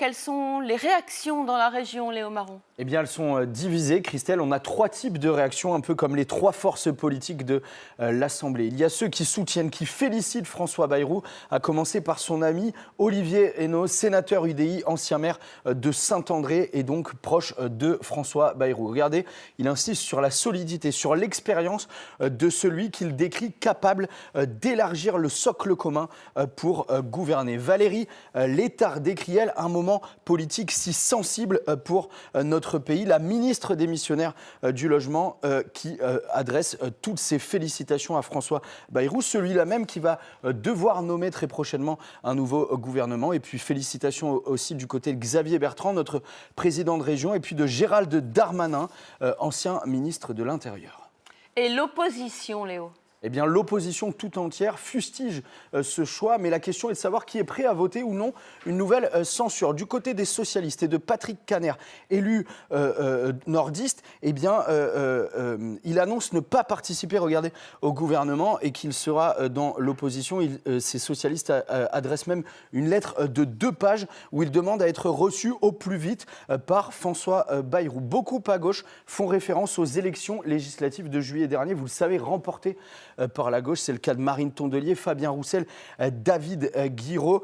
Quelles sont les réactions dans la région, Léo Marron? Eh bien, elles sont divisées, Christelle. On a trois types de réactions, un peu comme les trois forces politiques de l'Assemblée. Il y a ceux qui soutiennent, qui félicitent François Bayrou, à commencer par son ami Olivier Henno, sénateur UDI, ancien maire de Saint-André et donc proche de François Bayrou. Regardez, il insiste sur la solidité, sur l'expérience de celui qu'il décrit capable d'élargir le socle commun pour gouverner. Valérie Létard décrit, elle, un moment politique si sensible pour notre pays, la ministre démissionnaire du Logement qui adresse toutes ses félicitations à François Bayrou, celui-là même qui va devoir nommer très prochainement un nouveau gouvernement. Et puis félicitations aussi du côté de Xavier Bertrand, notre président de région, et puis de Gérald Darmanin, ancien ministre de l'Intérieur. Et l'opposition, Léo? Eh bien, l'opposition tout entière fustige ce choix, mais la question est de savoir qui est prêt à voter ou non une nouvelle censure. Du côté des socialistes et de Patrick Kanner, élu nordiste, eh bien, il annonce ne pas participer, regardez, au gouvernement et qu'il sera dans l'opposition. Ces socialistes adressent même une lettre de 2 pages où ils demandent à être reçus au plus vite par François Bayrou. Beaucoup à gauche font référence aux élections législatives de juillet dernier, vous le savez, remportées par la gauche. C'est le cas de Marine Tondelier, Fabien Roussel, David Guiraud,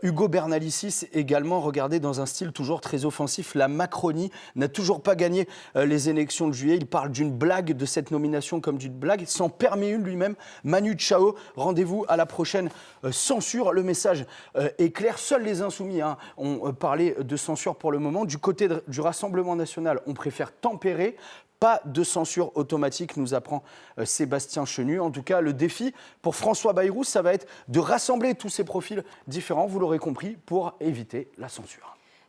Hugo Bernalicis également. Regardez, dans un style toujours très offensif, la Macronie n'a toujours pas gagné les élections de juillet. Il parle d'une blague, de cette nomination comme d'une blague, s'en permet une lui-même. Manu Chao, rendez-vous à la prochaine censure. Le message est clair. Seuls les insoumis ont parlé de censure pour le moment. Du côté du Rassemblement national, on préfère tempérer. Pas de censure automatique, nous apprend Sébastien Chenu. En tout cas, le défi pour François Bayrou, ça va être de rassembler tous ces profils différents, vous l'aurez compris, pour éviter la censure.